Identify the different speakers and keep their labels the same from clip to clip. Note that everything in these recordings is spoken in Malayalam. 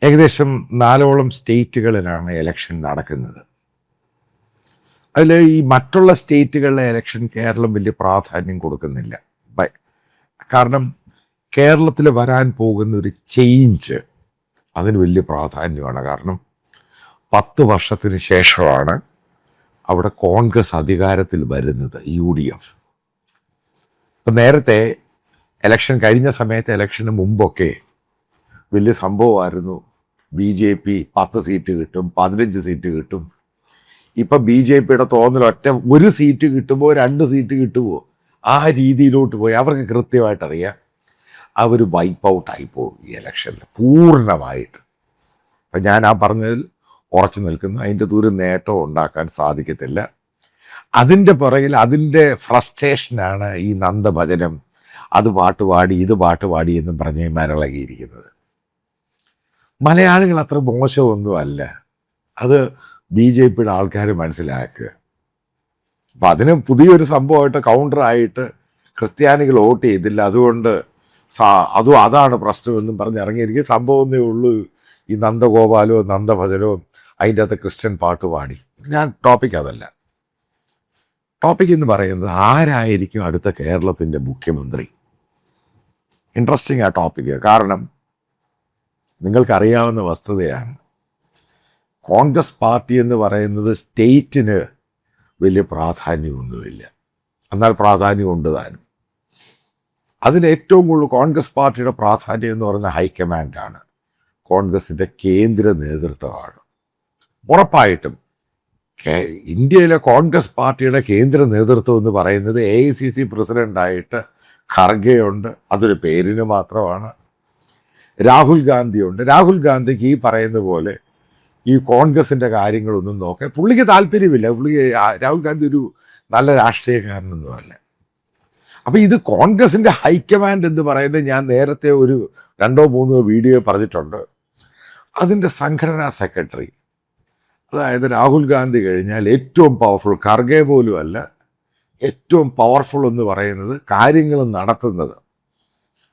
Speaker 1: ഏകദേശം 4ഓളം സ്റ്റേറ്റുകളിലാണ് ഇലക്ഷൻ നടക്കുന്നത്. അതിൽ ഈ മറ്റുള്ള സ്റ്റേറ്റുകളിലെ ഇലക്ഷൻ കേരളം വലിയ പ്രാധാന്യം കൊടുക്കുന്നില്ല. കാരണം കേരളത്തിൽ വരാൻ പോകുന്ന ഒരു ചേഞ്ച് അതിന് വലിയ പ്രാധാന്യമാണ്. കാരണം 10 വർഷത്തിന് ശേഷമാണ് അവിടെ കോൺഗ്രസ് അധികാരത്തിൽ വരുന്നത്, UDF. ഇപ്പം നേരത്തെ ഇലക്ഷൻ കഴിഞ്ഞ സമയത്ത്, ഇലക്ഷന് മുമ്പൊക്കെ വലിയ സംഭവമായിരുന്നു. BJP 10 സീറ്റ് കിട്ടും, 15 സീറ്റ് കിട്ടും. ഇപ്പം BJPയുടെ തോന്നൽ ഒരു സീറ്റ് കിട്ടുമോ 2 സീറ്റ് കിട്ടുമോ ആ രീതിയിലോട്ട് പോയി. അവർക്ക് കൃത്യമായിട്ടറിയാം അവർ വൈപ്പ് ഔട്ടായി പോകും ഈ ഇലക്ഷനിൽ പൂർണ്ണമായിട്ട്. അപ്പം ഞാൻ ആ പറഞ്ഞതിൽ ഉറച്ചു നിൽക്കുന്നു. അതിൻ്റെ ദൂരം നേട്ടം ഉണ്ടാക്കാൻ സാധിക്കത്തില്ല. അതിൻ്റെ പുറകിൽ അതിൻ്റെ ഫ്രസ്ട്രേഷനാണ് ഈ നന്ദഭജനം, അത് പാട്ടുപാടി ഇത് പാട്ടുപാടി എന്നും പറഞ്ഞ് മരളകിയിരിക്കുന്നത്. മലയാളികൾ അത്ര മോശമൊന്നുമല്ല, അത് BJPയുടെ ആൾക്കാർ മനസ്സിലാക്കുക. അപ്പം അതിന് പുതിയൊരു സംഭവമായിട്ട് കൗണ്ടറായിട്ട് ക്രിസ്ത്യാനികൾ വോട്ട് ചെയ്തില്ല, അതുകൊണ്ട് അതാണ് പ്രശ്നമെന്നും പറഞ്ഞ് ഇറങ്ങിയിരിക്കുക. സംഭവമേ ഉള്ളൂ ഈ നന്ദഗോപാലോ നന്ദഭജനോ അതിൻ്റെ അകത്ത് ക്രിസ്ത്യൻ പാട്ടുപാടി. ഞാൻ ടോപ്പിക് അതല്ല. ടോപ്പിക് എന്ന് പറയുന്നത് ആരായിരിക്കും അടുത്ത കേരളത്തിൻ്റെ മുഖ്യമന്ത്രി. ഇൻട്രസ്റ്റിംഗ് ആ ടോപ്പിക്ക്. കാരണം നിങ്ങൾക്കറിയാവുന്ന വസ്തുതയാണ്, കോൺഗ്രസ് പാർട്ടി എന്ന് പറയുന്നത് സ്റ്റേറ്റിന് വലിയ പ്രാധാന്യമൊന്നുമില്ല. എന്നാൽ പ്രാധാന്യമുണ്ട് താനും. അതിന് ഏറ്റവും കൂടുതൽ കോൺഗ്രസ് പാർട്ടിയുടെ പ്രാധാന്യം എന്ന് പറയുന്ന ഹൈക്കമാൻഡാണ്, കോൺഗ്രസിൻ്റെ കേന്ദ്ര നേതൃത്വമാണ്. ഉറപ്പായിട്ടും ഇന്ത്യയിലെ കോൺഗ്രസ് പാർട്ടിയുടെ കേന്ദ്ര നേതൃത്വം എന്ന് പറയുന്നത് AICC പ്രസിഡൻ്റായിട്ട് ഖർഗെയുണ്ട്, അതൊരു പേരിന് മാത്രമാണ്. രാഹുൽ ഗാന്ധിയുണ്ട്. രാഹുൽ ഗാന്ധിക്ക് ഈ പറയുന്ന പോലെ ഈ കോൺഗ്രസിൻ്റെ കാര്യങ്ങളൊന്നും നോക്കാൻ പുള്ളിക്ക് താല്പര്യമില്ല. രാഹുൽ ഗാന്ധി ഒരു നല്ല രാഷ്ട്രീയക്കാരനൊന്നുമല്ല. അപ്പോൾ ഇത് കോൺഗ്രസിൻ്റെ ഹൈക്കമാൻഡ് എന്ന് പറയുന്നത് ഞാൻ നേരത്തെ ഒരു 2-3 വീഡിയോ പറഞ്ഞിട്ടുണ്ട്. അതിൻ്റെ സംഘടനാ സെക്രട്ടറി, അതായത് രാഹുൽ ഗാന്ധി കഴിഞ്ഞാൽ ഏറ്റവും പവർഫുൾ, ഖർഗെ പോലും അല്ല, ഏറ്റവും പവർഫുൾ എന്ന് പറയുന്നത് കാര്യങ്ങൾ നടത്തുന്നത്,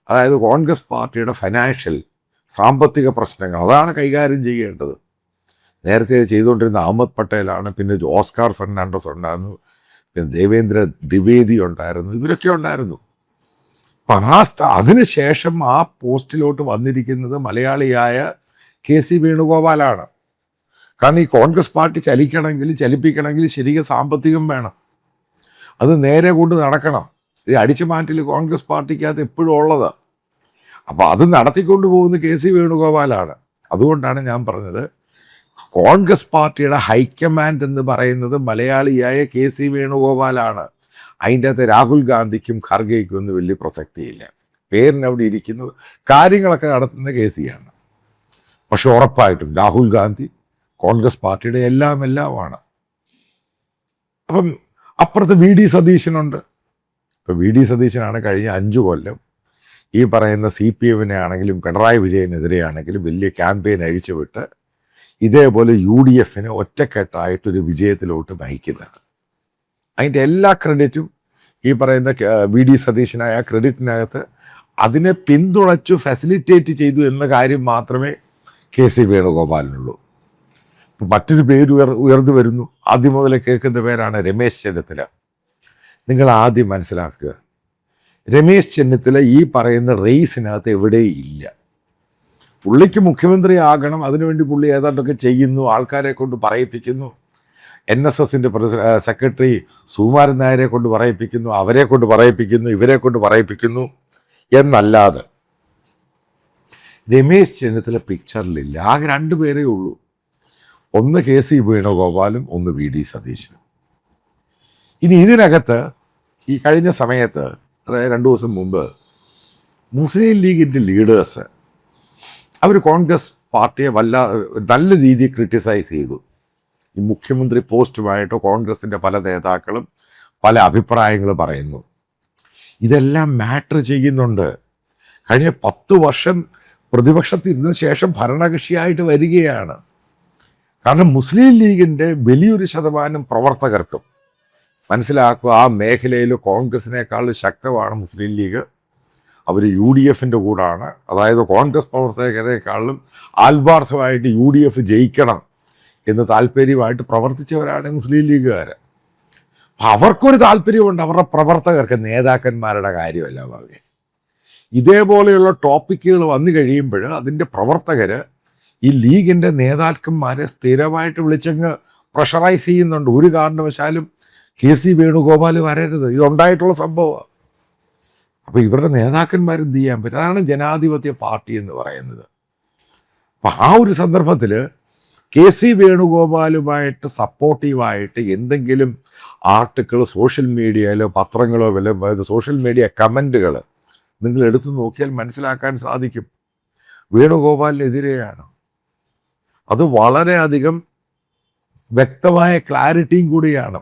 Speaker 1: അതായത് കോൺഗ്രസ് പാർട്ടിയുടെ ഫൈനാൻഷ്യൽ സാമ്പത്തിക പ്രശ്നങ്ങൾ അതാണ് കൈകാര്യം ചെയ്യേണ്ടത്. നേരത്തെ ചെയ്തുകൊണ്ടിരുന്ന അഹമ്മദ് പട്ടേലാണ്, പിന്നെ ഓസ്കാർ ഫെർണാണ്ടസ് ഉണ്ടായിരുന്നു, പിന്നെ ദേവേന്ദ്ര ദ്വിവേദി ഉണ്ടായിരുന്നു, ഇവരൊക്കെ ഉണ്ടായിരുന്നു. അപ്പം അതിനുശേഷം ആ പോസ്റ്റിലോട്ട് വന്നിരിക്കുന്നത് മലയാളിയായ KC വേണുഗോപാലാണ്. കാരണം ഈ കോൺഗ്രസ് പാർട്ടി ചലിപ്പിക്കണമെങ്കിൽ ശരിക്കും സാമ്പത്തികം വേണം, അത് നേരെ കൊണ്ട് നടക്കണം. ഈ അടിച്ചു മാറ്റൽ കോൺഗ്രസ് പാർട്ടിക്കകത്ത് എപ്പോഴും ഉള്ളത്. അപ്പോൾ അത് നടത്തിക്കൊണ്ട് പോകുന്നത് KC വേണുഗോപാലാണ്. അതുകൊണ്ടാണ് ഞാൻ പറഞ്ഞത് കോൺഗ്രസ് പാർട്ടിയുടെ ഹൈക്കമാൻഡ് എന്ന് പറയുന്നത് മലയാളിയായ KC വേണുഗോപാലാണ്. അതിൻ്റെ അകത്ത് രാഹുൽ ഗാന്ധിക്കും ഖർഗെയ്ക്കും ഒന്നും വലിയ പ്രസക്തിയില്ല. പേരിന് അവിടെ ഇരിക്കുന്നത്, കാര്യങ്ങളൊക്കെ നടത്തുന്ന KCയാണ്. പക്ഷെ ഉറപ്പായിട്ടും രാഹുൽ ഗാന്ധി കോൺഗ്രസ് പാർട്ടിയുടെ എല്ലാമാണ്. അപ്പം അപ്പുറത്ത് VD സതീശനുണ്ട്. ഇപ്പോൾ VD സതീശനാണ് കഴിഞ്ഞ 5 കൊല്ലം ഈ പറയുന്ന CPM-നെ ആണെങ്കിലും പിണറായി വിജയനെതിരെയാണെങ്കിലും വലിയ ക്യാമ്പയിൻ അഴിച്ചുവിട്ട് ഇതേപോലെ UDF-നെ ഒറ്റക്കെട്ടായിട്ടൊരു വിജയത്തിലോട്ട് നയിക്കുന്നത്. അതിൻ്റെ എല്ലാ ക്രെഡിറ്റും ഈ പറയുന്ന VD സതീശനായ ക്രെഡിറ്റിനകത്ത് അതിനെ പിന്തുണച്ചു ഫെസിലിറ്റേറ്റ് ചെയ്തു എന്ന കാര്യം മാത്രമേ KC വേണുഗോപാലിനുള്ളൂ. മറ്റൊരു പേര് ഉയർന്നു വരുന്നു, ആദ്യം മുതലേ കേൾക്കുന്ന പേരാണ് രമേശ് ചെന്നിത്തല. നിങ്ങൾ ആദ്യം മനസ്സിലാക്കുക, രമേശ് ചെന്നിത്തല ഈ പറയുന്ന റേസിനകത്ത് എവിടെയില്ല. പുള്ളിക്ക് മുഖ്യമന്ത്രി ആകണം, അതിനുവേണ്ടി പുള്ളി ഏതാണ്ടൊക്കെ ചെയ്യുന്നു, ആൾക്കാരെ കൊണ്ട് പറയിപ്പിക്കുന്നു. NSSൻ്റെ സെക്രട്ടറി സുകുമാരൻ നായരെ കൊണ്ട് പറയിപ്പിക്കുന്നു, അവരെ കൊണ്ട് പറയിപ്പിക്കുന്നു, ഇവരെ കൊണ്ട് പറയിപ്പിക്കുന്നു എന്നല്ലാതെ രമേശ് ചെന്നിത്തല പിക്ചറിലില്ല. ആകെ 2 പേരേ ഉള്ളൂ, ഒന്ന് KC വേണുഗോപാലും ഒന്ന് VD സതീശനും. ഇനി ഇതിനകത്ത് ഈ കഴിഞ്ഞ സമയത്ത്, അതായത് 2 ദിവസം മുമ്പ്, മുസ്ലിം ലീഗിൻ്റെ ലീഡേഴ്സ് അവർ കോൺഗ്രസ് പാർട്ടിയെ നല്ല രീതിയിൽ ക്രിട്ടിസൈസ് ചെയ്തു. ഈ മുഖ്യമന്ത്രി പോസ്റ്റുമായിട്ട് കോൺഗ്രസിൻ്റെ പല നേതാക്കളും പല അഭിപ്രായങ്ങൾ പറയുന്നു. ഇതെല്ലാം മാറ്റർ ചെയ്യുന്നുണ്ട്. കഴിഞ്ഞ 10 വർഷം പ്രതിപക്ഷത്തിരുന്ന ശേഷം ഭരണകക്ഷിയായിട്ട് വരികയാണ്. കാരണം മുസ്ലിം ലീഗിൻ്റെ വലിയൊരു ശതമാനം പ്രവർത്തകർക്കും മനസ്സിലാക്കുക, ആ മേഖലയിൽ കോൺഗ്രസിനേക്കാൾ ശക്തമാണ് മുസ്ലിം ലീഗ്. അവർ UDFിൻ്റെ കൂടാണ്. അതായത് കോൺഗ്രസ് പ്രവർത്തകരെക്കാളും ആത്മാർത്ഥമായിട്ട് UDF ജയിക്കണം എന്ന് താല്പര്യമായിട്ട് പ്രവർത്തിച്ചവരാണ് മുസ്ലിം ലീഗുകാർ. അവർക്കൊരു താല്പര്യമുണ്ട്, അവരുടെ പ്രവർത്തകർക്ക്, നേതാക്കന്മാരുടെ കാര്യമല്ല പറഞ്ഞത്. ഇതേപോലെയുള്ള ടോപ്പിക്കുകൾ വന്നു കഴിയുമ്പോൾ അതിൻ്റെ പ്രവർത്തകർ ഈ ലീഗിൻ്റെ നേതാക്കന്മാരെ സ്ഥിരമായിട്ട് വിളിച്ചങ്ങ് പ്രഷറൈസ് ചെയ്യുന്നുണ്ട്. ഒരു കാരണവശാലും KC വേണുഗോപാൽ വരരുത്, ഇതുണ്ടായിട്ടുള്ള സംഭവമാണ്. അപ്പോൾ ഇവരുടെ നേതാക്കന്മാരെന്ത് ചെയ്യാൻ പറ്റും? അതാണ് ജനാധിപത്യ പാർട്ടി എന്ന് പറയുന്നത്. അപ്പം ആ ഒരു സന്ദർഭത്തിൽ KC വേണുഗോപാലുമായിട്ട് സപ്പോർട്ടീവായിട്ട് എന്തെങ്കിലും ആർട്ടിക്കിൾ സോഷ്യൽ മീഡിയയിലോ പത്രങ്ങളോ വല്ല സോഷ്യൽ മീഡിയ കമൻറ്റുകൾ നിങ്ങൾ എടുത്തു നോക്കിയാൽ മനസ്സിലാക്കാൻ സാധിക്കും വേണുഗോപാലിനെതിരെയാണ്. അത് വളരെയധികം വ്യക്തമായ ക്ലാരിറ്റിയും കൂടിയാണ്.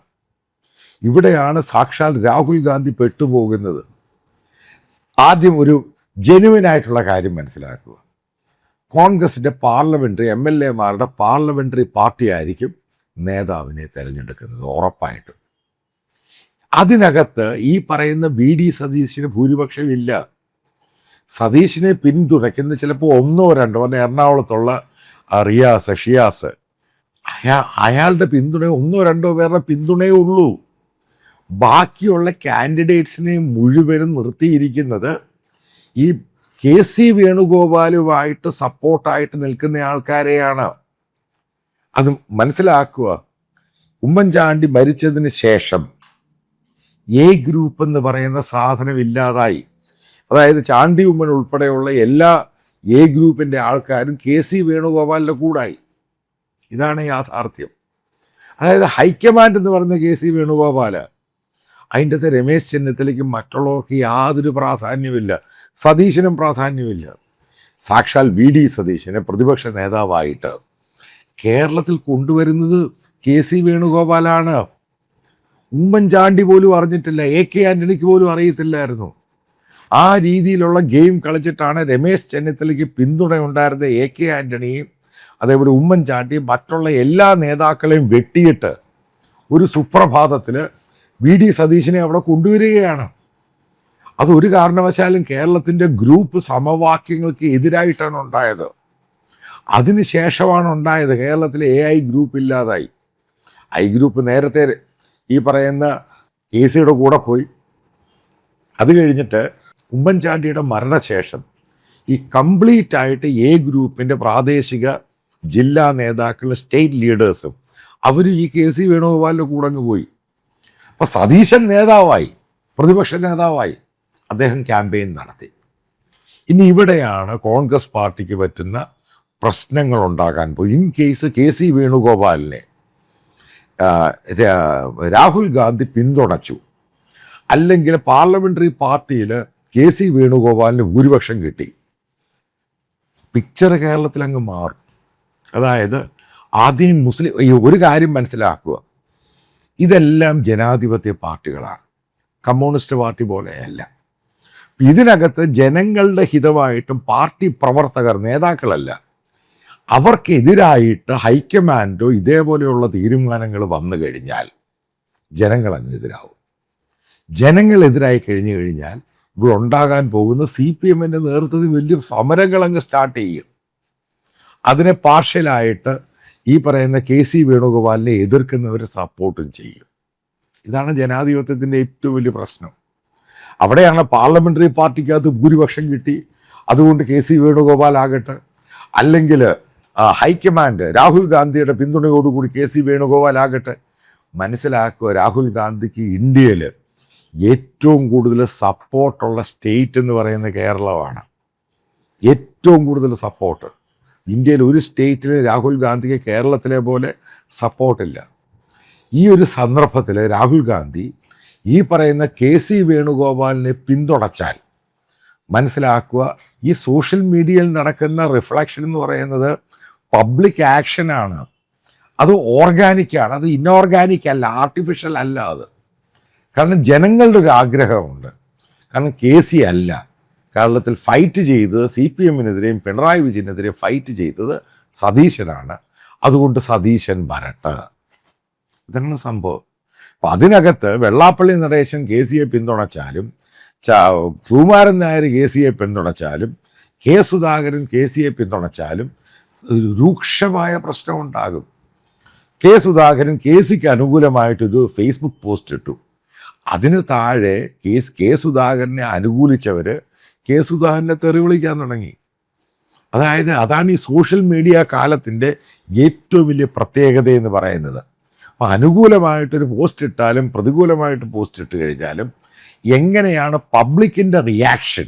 Speaker 1: ഇവിടെയാണ് സാക്ഷാൽ രാഹുൽ ഗാന്ധി പെട്ടുപോകുന്നത്. ആദ്യം ഒരു ജെനുവിനായിട്ടുള്ള കാര്യം മനസ്സിലാക്കുക. കോൺഗ്രസിൻ്റെ പാർലമെൻ്ററി MLAമാരുടെ പാർലമെൻ്ററി പാർട്ടി ആയിരിക്കും നേതാവിനെ തിരഞ്ഞെടുക്കുന്നത് ഉറപ്പായിട്ടും. അതിനകത്ത് ഈ പറയുന്ന VD സതീശിന് ഭൂരിപക്ഷം ഇല്ല. സതീശിനെ പിന്തുണയ്ക്കുന്ന ചിലപ്പോൾ ഒന്നോ രണ്ടോ, പറഞ്ഞ എറണാകുളത്തുള്ള ഷിയാസ്, അയാളുടെ പിന്തുണ ഒന്നോ രണ്ടോ പേരുടെ പിന്തുണയേ ഉള്ളൂ. ബാക്കിയുള്ള കാൻഡിഡേറ്റ്സിനെ മുഴുവനും നിർത്തിയിരിക്കുന്നത് ഈ KC വേണുഗോപാലുമായിട്ട് സപ്പോർട്ടായിട്ട് നിൽക്കുന്ന ആൾക്കാരെയാണ്. അത് മനസ്സിലാക്കുക. ഉമ്മൻചാണ്ടി മരിച്ചതിന് ശേഷം A ഗ്രൂപ്പ് എന്ന് പറയുന്ന സാധനം ഇല്ലാതായി. അതായത് ചാണ്ടി ഉമ്മൻ ഉൾപ്പെടെയുള്ള എല്ലാ A ഗ്രൂപ്പിൻ്റെ ആൾക്കാരും KC വേണുഗോപാലിൻ്റെ കൂടായി. ഇതാണ് യാഥാർത്ഥ്യം. അതായത് ഹൈക്കമാൻഡ് എന്ന് പറയുന്ന KC വേണുഗോപാൽ, അതിൻ്റെ അകത്ത് രമേശ് ചെന്നിത്തലയ്ക്കും മറ്റുള്ളവർക്ക് യാതൊരു പ്രാധാന്യമില്ല, സതീശനും പ്രാധാന്യമില്ല. സാക്ഷാൽ VD സതീശനെ പ്രതിപക്ഷ നേതാവായിട്ട് കേരളത്തിൽ കൊണ്ടുവരുന്നത് KC വേണുഗോപാലാണ്. ഉമ്മൻചാണ്ടി പോലും അറിഞ്ഞിട്ടില്ല, AK ആൻ്റണിക്ക് പോലും അറിയത്തില്ലായിരുന്നു. ആ രീതിയിലുള്ള ഗെയിം കളിച്ചിട്ടാണ് രമേശ് ചെന്നിത്തലയ്ക്ക് പിന്തുണയുണ്ടായിരുന്ന AK ആൻ്റണിയും അതേപോലെ ഉമ്മൻചാണ്ടിയും മറ്റുള്ള എല്ലാ നേതാക്കളെയും വെട്ടിയിട്ട് ഒരു സുപ്രഭാതത്തിൽ VD സതീശനെ അവിടെ കൊണ്ടുവരികയാണ്. അതൊരു കാരണവശാലും കേരളത്തിൻ്റെ ഗ്രൂപ്പ് സമവാക്യങ്ങൾക്ക് എതിരായിട്ടാണ് ഉണ്ടായത്. അതിനുശേഷമാണ് ഉണ്ടായത് കേരളത്തിലെ AI ഗ്രൂപ്പ് ഇല്ലാതായി. I ഗ്രൂപ്പ് നേരത്തെ ഈ പറയുന്ന KCയുടെ കൂടെ പോയി. അത് കഴിഞ്ഞിട്ട് ഉമ്മൻചാണ്ടിയുടെ മരണശേഷം ഈ കംപ്ലീറ്റ് ആയിട്ട് A ഗ്രൂപ്പിൻ്റെ പ്രാദേശിക ജില്ലാ നേതാക്കളും സ്റ്റേറ്റ് ലീഡേഴ്സും അവർ ഈ KC വേണുഗോപാലിൻ്റെ കൂടെ അങ്ങ് പോയി. അപ്പോൾ സതീശൻ നേതാവായി, പ്രതിപക്ഷ നേതാവായി, അദ്ദേഹം ക്യാമ്പയിൻ നടത്തി. ഇനി ഇവിടെയാണ് കോൺഗ്രസ് പാർട്ടിക്ക് പറ്റുന്ന പ്രശ്നങ്ങൾ ഉണ്ടാകാൻ പോയി. ഇൻ കേസ് KC വേണുഗോപാലിനെ രാഹുൽ ഗാന്ധി പിന്തുണച്ചു, അല്ലെങ്കിൽ പാർലമെൻ്ററി പാർട്ടിയിൽ KC വേണുഗോപാലിന് ഭൂരിപക്ഷം കിട്ടി, പിക്ചർ കേരളത്തിൽ അങ്ങ് മാറും. അതായത് ആദ്യം ഒരു കാര്യം മനസ്സിലാക്കുക, ഇതെല്ലാം ജനാധിപത്യ പാർട്ടികളാണ്, കമ്മ്യൂണിസ്റ്റ് പാർട്ടി പോലെയല്ല. ഇതിനകത്ത് ജനങ്ങളുടെ ഹിതമായിട്ടും പാർട്ടി പ്രവർത്തകർ, നേതാക്കളല്ല, അവർക്കെതിരായിട്ട് ഹൈക്കമാൻഡോ ഇതേപോലെയുള്ള തീരുമാനങ്ങൾ വന്നു കഴിഞ്ഞാൽ ജനങ്ങളങ്ങ് എതിരാവും. ജനങ്ങളെതിരായി കഴിഞ്ഞു കഴിഞ്ഞാൽ ഇവിടെ ഉണ്ടാകാൻ പോകുന്ന CPMൻ്റെ നേതൃത്വത്തിൽ വലിയ സമരങ്ങളങ്ങ് സ്റ്റാർട്ട് ചെയ്യും. അതിനെ പാർഷ്യലായിട്ട് ഈ പറയുന്ന KC വേണുഗോപാലിനെ എതിർക്കുന്നവർ സപ്പോർട്ടും ചെയ്യും. ഇതാണ് ജനാധിപത്യത്തിൻ്റെ ഏറ്റവും വലിയ പ്രശ്നം. അവിടെയാണ് പാർലമെൻ്ററി പാർട്ടിക്കകത്ത് ഭൂരിപക്ഷം കിട്ടി, അതുകൊണ്ട് KC വേണുഗോപാൽ ആകട്ടെ, അല്ലെങ്കിൽ ഹൈക്കമാൻഡ് രാഹുൽ ഗാന്ധിയുടെ പിന്തുണയോടുകൂടി KC വേണുഗോപാൽ ആകട്ടെ. മനസ്സിലാക്കുക, രാഹുൽ ഗാന്ധിക്ക് ഇന്ത്യയിൽ ഏറ്റവും കൂടുതൽ സപ്പോർട്ടുള്ള സ്റ്റേറ്റ് എന്ന് പറയുന്നത് കേരളമാണ്. ഏറ്റവും കൂടുതൽ സപ്പോർട്ട് ഇന്ത്യയിൽ ഒരു സ്റ്റേറ്റിന് രാഹുൽ ഗാന്ധിക്ക് കേരളത്തിലെ പോലെ സപ്പോർട്ടില്ല. ഈ ഒരു സന്ദർഭത്തിൽ രാഹുൽ ഗാന്ധി ഈ പറയുന്ന KC വേണുഗോപാലിനെ പിന്തുണച്ചാൽ മനസ്സിലാക്കുക, ഈ സോഷ്യൽ മീഡിയയിൽ നടക്കുന്ന റിഫ്ലക്ഷൻ എന്ന് പറയുന്നത് പബ്ലിക് ആക്ഷനാണ്. അത് ഓർഗാനിക്കാണ്, അത് ഇൻഓർഗാനിക് അല്ല, ആർട്ടിഫിഷ്യൽ അല്ല. അത് കാരണം ജനങ്ങളുടെ ഒരു ആഗ്രഹമുണ്ട്. കാരണം KC അല്ല കേരളത്തിൽ ഫൈറ്റ് ചെയ്തത്, CPMനെതിരെയും പിണറായി വിജയനെതിരെ ഫൈറ്റ് ചെയ്തത് സതീശനാണ്. അതുകൊണ്ട് സതീശൻ വരട്ടെ, ഇതാണ് സംഭവം. അപ്പം അതിനകത്ത് വെള്ളാപ്പള്ളി നടേശൻ KCയെ പിന്തുണച്ചാലും സുകുമാരൻ നായർ കെ സിയെ പിന്തുണച്ചാലും കെ സുധാകരൻ കെ സിയെ പിന്തുണച്ചാലും രൂക്ഷമായ പ്രശ്നമുണ്ടാകും. കെ സുധാകരൻ കെ സിക്ക് അനുകൂലമായിട്ടൊരു ഫേസ്ബുക്ക് പോസ്റ്റ് ഇട്ടു. അതിന് താഴെ കെ സുധാകരനെ അനുകൂലിച്ചവർ കെ സുധാകരനെ തെറി വിളിക്കാൻ തുടങ്ങി. അതായത് അതാണ് ഈ സോഷ്യൽ മീഡിയ കാലത്തിൻ്റെ ഏറ്റവും വലിയ പ്രത്യേകത എന്ന് പറയുന്നത്. അപ്പോൾ അനുകൂലമായിട്ടൊരു പോസ്റ്റ് ഇട്ടാലും പ്രതികൂലമായിട്ട് പോസ്റ്റ് ഇട്ട് കഴിഞ്ഞാലും എങ്ങനെയാണ് പബ്ലിക്കിൻ്റെ റിയാക്ഷൻ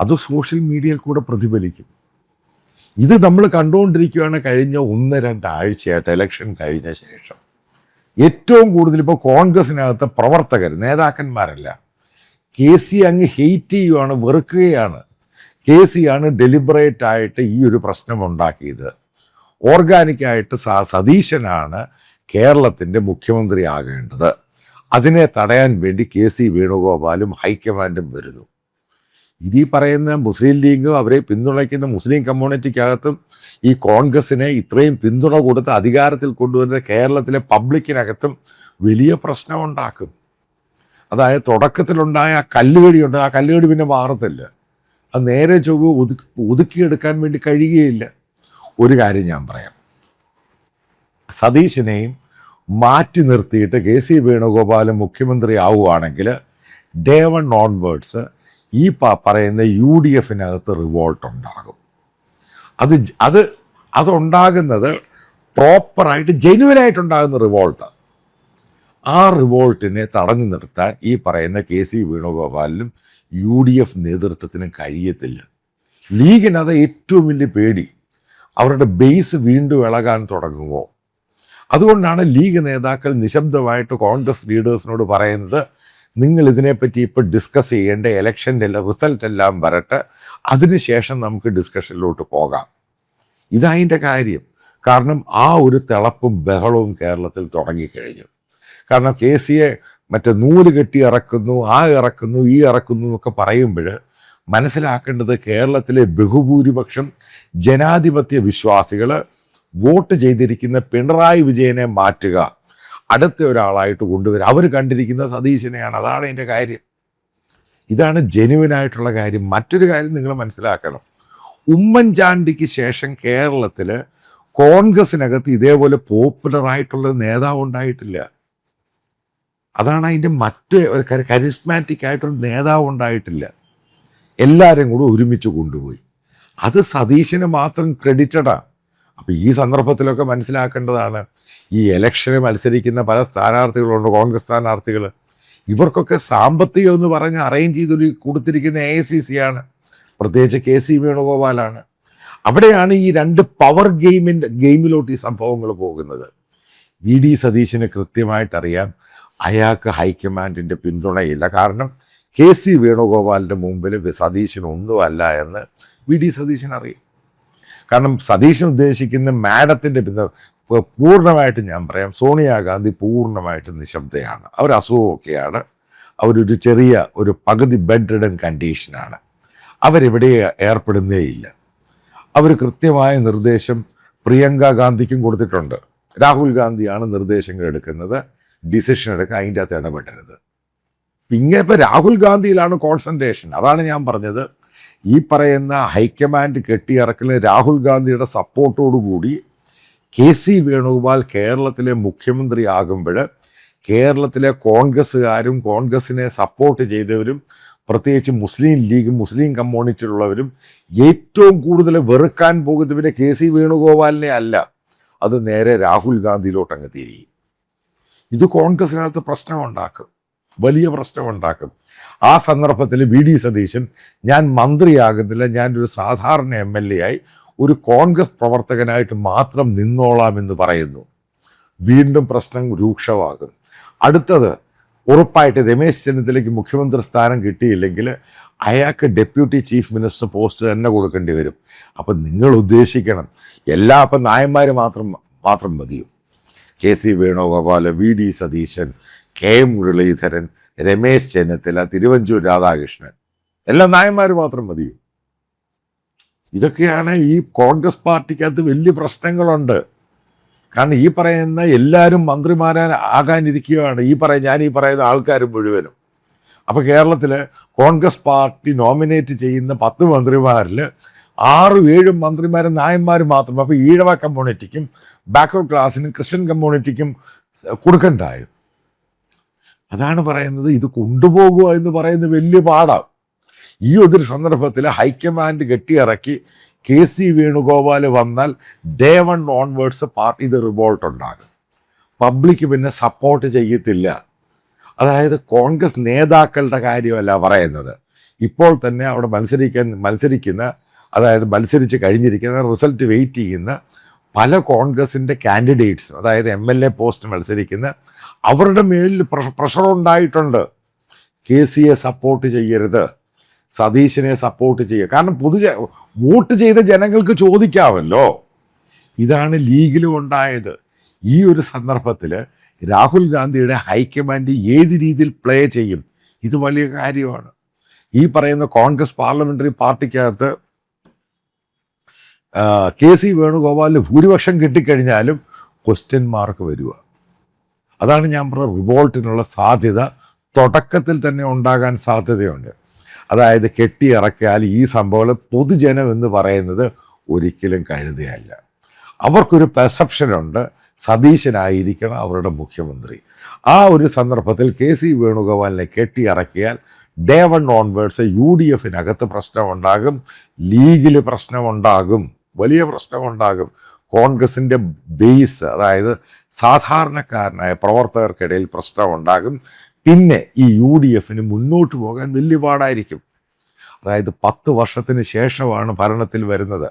Speaker 1: അത് സോഷ്യൽ മീഡിയയിൽ കൂടെ പ്രതിഫലിക്കും. ഇത് നമ്മൾ കണ്ടുകൊണ്ടിരിക്കുകയാണ് കഴിഞ്ഞ 1-2 ആഴ്ചയായിട്ട് ഇലക്ഷൻ കഴിഞ്ഞ ശേഷം. ഏറ്റവും കൂടുതൽ ഇപ്പോൾ കോൺഗ്രസിനകത്തെ പ്രവർത്തകർ, നേതാക്കന്മാരല്ല, കെ സി അങ്ങ് ഹെയ്റ്റ് ചെയ്യുകയാണ്, വെറുക്കുകയാണ്. കെ സി ആണ് ഡെലിബറേറ്റ് ആയിട്ട് ഈ ഒരു പ്രശ്നം ഉണ്ടാക്കിയത്. ഓർഗാനിക്കായിട്ട് സതീശനാണ് കേരളത്തിൻ്റെ മുഖ്യമന്ത്രി ആകേണ്ടത്. അതിനെ തടയാൻ വേണ്ടി കെ സി വേണുഗോപാലും ഹൈക്കമാൻഡും വരുന്നു. ഇതീ പറയുന്ന മുസ്ലിം ലീഗും അവരെ പിന്തുണയ്ക്കുന്ന മുസ്ലിം കമ്മ്യൂണിറ്റിക്കകത്തും ഈ കോൺഗ്രസിനെ ഇത്രയും പിന്തുണ കൊടുത്ത് അധികാരത്തിൽ കൊണ്ടുവരുന്ന കേരളത്തിലെ പബ്ലിക്കിനകത്തും വലിയ പ്രശ്നമുണ്ടാക്കും. അതായത് തുടക്കത്തിലുണ്ടായ ആ കല്ലുകടിയുണ്ട്, ആ കല്ലുകടി പിന്നെ മാറത്തില്ല. അത് നേരെ ചൊവ്വ ഒതുക്കിയെടുക്കാൻ വേണ്ടി കഴിയുകയില്ല. ഒരു കാര്യം ഞാൻ പറയാം, സതീശനെയും മാറ്റി നിർത്തിയിട്ട് കെ സി വേണുഗോപാലും മുഖ്യമന്ത്രി ആവുകയാണെങ്കിൽ ഡേ 1 ഓൺവേർഡ്സ് ഈ പറയുന്ന UDFനകത്ത് റിവോൾട്ട് ഉണ്ടാകും. അതുണ്ടാകുന്നത് പ്രോപ്പറായിട്ട് ജെന്യുവനായിട്ടുണ്ടാകുന്ന റിവോൾട്ടാണ്. ആ റിവോൾട്ടിനെ തടഞ്ഞു നിർത്താൻ ഈ പറയുന്ന കെ സി വേണുഗോപാലിനും UDF നേതൃത്വത്തിനും കഴിയത്തില്ല. ലീഗിനത് ഏറ്റവും വലിയ പേടി, അവരുടെ ബേസ് വീണ്ടും ഇളകാൻ തുടങ്ങുമോ. അതുകൊണ്ടാണ് ലീഗ് നേതാക്കൾ നിശബ്ദമായിട്ട് കോൺഗ്രസ് ലീഡേഴ്സിനോട് പറയുന്നത്, നിങ്ങൾ ഇതിനെപ്പറ്റി ഇപ്പോൾ ഡിസ്കസ് ചെയ്യേണ്ട, ഇലക്ഷൻ്റെ റിസൾട്ട് എല്ലാം വരട്ടെ, അതിനുശേഷം നമുക്ക് ഡിസ്കഷനിലോട്ട് പോകാം. ഇതതിൻ്റെ കാര്യം. കാരണം ആ ഒരു തിളപ്പും ബഹളവും കേരളത്തിൽ തുടങ്ങിക്കഴിഞ്ഞു. കാരണം കെ സിയെ മറ്റേ നൂല് കെട്ടി ഇറക്കുന്നു, ഇറക്കുന്നു, ഇറക്കുന്നു എന്നൊക്കെ പറയുമ്പോൾ മനസ്സിലാക്കേണ്ടത് കേരളത്തിലെ ബഹുഭൂരിപക്ഷം ജനാധിപത്യ വിശ്വാസികൾ വോട്ട് ചെയ്തിരിക്കുന്ന പിണറായി വിജയനെ മാറ്റുക, അടുത്ത ഒരാളായിട്ട് കൊണ്ടുവരിക. അവർ കണ്ടിരിക്കുന്ന സതീശനെയാണ്. അതാണ് അതിൻ്റെ കാര്യം. ഇതാണ് ജെന്യുവനായിട്ടുള്ള കാര്യം. മറ്റൊരു കാര്യം നിങ്ങൾ മനസ്സിലാക്കണം, ഉമ്മൻചാണ്ടിക്ക് ശേഷം കേരളത്തിൽ കോൺഗ്രസിനകത്ത് ഇതേപോലെ പോപ്പുലറായിട്ടുള്ള നേതാവ് ഉണ്ടായിട്ടില്ല. അതാണ് അതിൻ്റെ മറ്റ് കരിസ്മാറ്റിക് ആയിട്ടുള്ള നേതാവ് ഉണ്ടായിട്ടില്ല. എല്ലാവരും കൂടെ ഒരുമിച്ച് കൊണ്ടുപോയി. അത് സതീശന് മാത്രം ക്രെഡിറ്റഡാണ്. അപ്പോൾ ഈ സന്ദർഭത്തിലൊക്കെ മനസ്സിലാക്കേണ്ടതാണ്, ഈ ഇലക്ഷന് മത്സരിക്കുന്ന പല സ്ഥാനാർത്ഥികളുണ്ട്, കോൺഗ്രസ് സ്ഥാനാർത്ഥികൾ. ഇവർക്കൊക്കെ സാമ്പത്തികം എന്ന് പറഞ്ഞ് അറേഞ്ച് ചെയ്തൊരു കൊടുത്തിരിക്കുന്ന AICC ആണ്, പ്രത്യേകിച്ച് കെ സി വേണുഗോപാലാണ്. അവിടെയാണ് ഈ 2 പവർ ഗെയിമിലോട്ട് ഈ സംഭവങ്ങൾ പോകുന്നത്. VD സതീശന് കൃത്യമായിട്ടറിയാം അയാൾക്ക് ഹൈക്കമാൻഡിൻ്റെ പിന്തുണയില്ല. കാരണം കെ സി വേണുഗോപാലിൻ്റെ മുമ്പിൽ സതീശനൊന്നുമല്ല എന്ന് VD സതീശൻ അറിയും. കാരണം സതീശൻ ഉദ്ദേശിക്കുന്ന മാഡത്തിൻ്റെ പൂർണ്ണമായിട്ട് ഞാൻ പറയാം, സോണിയാഗാന്ധി പൂർണ്ണമായിട്ട് നിശബ്ദയാണ്. അവർ അസുഖമൊക്കെയാണ്, അവരൊരു ചെറിയ ഒരു പകുതി ബെഡ് റിഡൻ കണ്ടീഷനാണ്. അവരെവിടെ ഏർപ്പെടുന്നേയില്ല. അവർ കൃത്യമായ നിർദ്ദേശം പ്രിയങ്ക ഗാന്ധിക്കും കൊടുത്തിട്ടുണ്ട്. രാഹുൽ ഗാന്ധിയാണ് നിർദ്ദേശങ്ങൾ എടുക്കുന്നത്, ഡിസിഷൻ എടുക്കുക, അതിൻ്റെ അകത്ത് ഇടപെടരുത്. ഇങ്ങനെ ഇപ്പോൾ രാഹുൽ ഗാന്ധിയിലാണ് കോൺസെൻട്രേഷൻ. അതാണ് ഞാൻ പറഞ്ഞത്, ഈ പറയുന്ന ഹൈക്കമാൻഡ് കെട്ടിയിറക്കുന്ന രാഹുൽ ഗാന്ധിയുടെ സപ്പോർട്ടോടുകൂടി കെ സി വേണുഗോപാൽ കേരളത്തിലെ മുഖ്യമന്ത്രി ആകുമ്പോൾ കേരളത്തിലെ കോൺഗ്രസ്സുകാരും കോൺഗ്രസിനെ സപ്പോർട്ട് ചെയ്തവരും പ്രത്യേകിച്ച് മുസ്ലിം ലീഗും മുസ്ലിം കമ്മ്യൂണിറ്റിയിലുള്ളവരും ഏറ്റവും കൂടുതൽ വെറുക്കാൻ പോകുന്നവരെ കെ സി വേണുഗോപാലിനെ അല്ല, അത് നേരെ രാഹുൽ ഗാന്ധിയിലോട്ടങ്ങ് തിരിയും. ഇത് കോൺഗ്രസിനകത്ത് പ്രശ്നമുണ്ടാക്കും, വലിയ പ്രശ്നമുണ്ടാക്കും. ആ സന്ദർഭത്തിൽ VD സതീശൻ ഞാൻ മന്ത്രിയാകുന്നില്ല, ഞാനൊരു സാധാരണ MLA ആയി ഒരു കോൺഗ്രസ് പ്രവർത്തകനായിട്ട് മാത്രം നിന്നോളാമെന്ന് പറയുന്നു. വീണ്ടും പ്രശ്നം രൂക്ഷമാകും. അടുത്തത് ഉറപ്പായിട്ട് രമേശ് ചെന്നിത്തലയ്ക്ക് മുഖ്യമന്ത്രി സ്ഥാനം കിട്ടിയില്ലെങ്കിൽ അയാൾക്ക് ഡെപ്യൂട്ടി ചീഫ് മിനിസ്റ്റർ പോസ്റ്റ് തന്നെ കൊടുക്കേണ്ടി വരും. അപ്പം നിങ്ങൾ ഉദ്ദേശിക്കണം, അപ്പം നായന്മാർ മാത്രം മതിയോ? K C Venugopal, VD Satheesan, K Muraleedharan, Ramesh Chennithala, Thiruvanchoor Radhakrishnan, എല്ലാം നായന്മാർ മാത്രം മതിയോ? ഇതൊക്കെയാണ് ഈ കോൺഗ്രസ് പാർട്ടിക്കകത്ത് വലിയ പ്രശ്നങ്ങളുണ്ട്. കാരണം ഈ പറയുന്ന എല്ലാവരും മന്ത്രിമാരാകാനിരിക്കുകയാണ്, ഞാൻ ഈ പറയുന്ന ആൾക്കാർ മുഴുവനും. അപ്പോൾ കേരളത്തിൽ കോൺഗ്രസ് പാർട്ടി നോമിനേറ്റ് ചെയ്യുന്ന 10 മന്ത്രിമാരിൽ 6-7 മന്ത്രിമാരും നായന്മാരും മാത്രം. അപ്പോൾ ഈഴവ കമ്മ്യൂണിറ്റിക്കും ബാക്ക്വേർഡ് ക്ലാസ്സിനും ക്രിസ്ത്യൻ കമ്മ്യൂണിറ്റിക്കും കൊടുക്കണ്ടായോ? അതാണ് പറയുന്നത്. ഇത് കൊണ്ടുപോകുക എന്ന് പറയുന്നത് വലിയ പാടാണ്. ഈ ഒരു സന്ദർഭത്തിൽ ഹൈക്കമാൻഡ് കെട്ടിയിറക്കി KC വേണുഗോപാൽ വന്നാൽ ഡേ 1 ഓൺവേർഡ്സ് പാർട്ടി ഇത് റിവോൾട്ട് ഉണ്ടാകും. പബ്ലിക് പിന്നെ സപ്പോർട്ട് ചെയ്യത്തില്ല. അതായത് കോൺഗ്രസ് നേതാക്കളുടെ കാര്യമല്ല പറയുന്നത്, ഇപ്പോൾ തന്നെ അവിടെ മത്സരിക്കുന്ന അതായത് മത്സരിച്ച് കഴിഞ്ഞിരിക്കുന്ന റിസൾട്ട് വെയിറ്റ് ചെയ്യുന്ന പല കോൺഗ്രസിൻ്റെ കാൻഡിഡേറ്റ്സും, അതായത് MLA പോസ്റ്റ് മത്സരിക്കുന്ന അവരുടെ മേലിൽ പ്രഷർ ഉണ്ടായിട്ടുണ്ട്. KCയെ സപ്പോർട്ട് ചെയ്യരുത്, സതീശനെ സപ്പോർട്ട് ചെയ്യുക. കാരണം വോട്ട് ചെയ്ത ജനങ്ങൾക്ക് ചോദിക്കാമല്ലോ. ഇതാണ് ലീഗിലും ഉണ്ടായത്. ഈ ഒരു സന്ദർഭത്തിൽ രാഹുൽ ഗാന്ധിയുടെ ഹൈക്കമാൻഡ് ഏത് രീതിയിൽ പ്ലേ ചെയ്യും, ഇത് വലിയ കാര്യമാണ്. ഈ പറയുന്ന കോൺഗ്രസ് പാർലമെൻ്ററി പാർട്ടിക്കകത്ത് KC വേണുഗോപാലിന് ഭൂരിപക്ഷം കിട്ടിക്കഴിഞ്ഞാലും ക്വസ്റ്റ്യൻ മാർക്ക് വരിക. അതാണ് ഞാൻ പറഞ്ഞത്, റിവോൾട്ടിനുള്ള സാധ്യത തുടക്കത്തിൽ തന്നെ ഉണ്ടാകാൻ സാധ്യതയുണ്ട്. അതായത് കെട്ടിയിറക്കിയാൽ ഈ സംഭവം പൊതുജനം എന്ന് പറയുന്നത് ഒരിക്കലും കഴുതയല്ല. അവർക്കൊരു പെർസെപ്ഷനുണ്ട്, സതീശനായിരിക്കണം അവരുടെ മുഖ്യമന്ത്രി. ആ ഒരു സന്ദർഭത്തിൽ KC വേണുഗോപാലിനെ കെട്ടിയിറക്കിയാൽ ഡേ 1 ഓൺവേർഡ്സ് UDFനകത്ത് പ്രശ്നമുണ്ടാകും, ലീഗിൽ പ്രശ്നമുണ്ടാകും, വലിയ പ്രശ്നമുണ്ടാകും. കോൺഗ്രസിൻ്റെ ബേസ്, അതായത് സാധാരണക്കാരനായ പ്രവർത്തകർക്കിടയിൽ പ്രശ്നമുണ്ടാകും. പിന്നെ ഈ UDFന് മുന്നോട്ട് പോകാൻ വലിയ പാടായിരിക്കും. അതായത് 10 വർഷത്തിന് ശേഷമാണ് ഭരണത്തിൽ വരുന്നത്.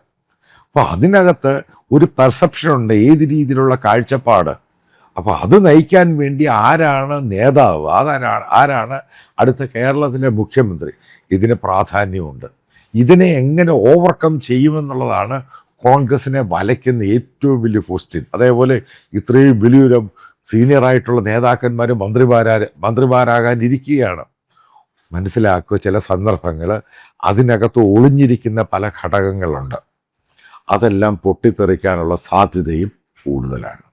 Speaker 1: അപ്പോൾ അതിനകത്ത് ഒരു പെർസെപ്ഷനുണ്ട്, ഏത് രീതിയിലുള്ള കാഴ്ചപ്പാട്. അപ്പോൾ അത് നയിക്കാൻ വേണ്ടി ആരാണ് നേതാവ്, ആരാണ് അടുത്ത കേരളത്തിലെ മുഖ്യമന്ത്രി, ഇതിന് പ്രാധാന്യമുണ്ട്. ഇതിനെ എങ്ങനെ ഓവർകം ചെയ്യുമെന്നുള്ളതാണ് കോൺഗ്രസിനെ വലയ്ക്കുന്ന ഏറ്റവും വലിയ ക്വസ്റ്റ്യൻ. അതേപോലെ ഇത്രയും വലിയൊരു സീനിയറായിട്ടുള്ള നേതാക്കന്മാർ മന്ത്രിമാരാകാനിരിക്കുകയാണ്. മനസ്സിലാക്കുക, ചില സന്ദർഭങ്ങൾ അതിനകത്ത് ഒളിഞ്ഞിരിക്കുന്ന പല ഘടകങ്ങളുണ്ട്. അതെല്ലാം പൊട്ടിത്തെറിക്കാനുള്ള സാധ്യതയും കൂടുതലാണ്.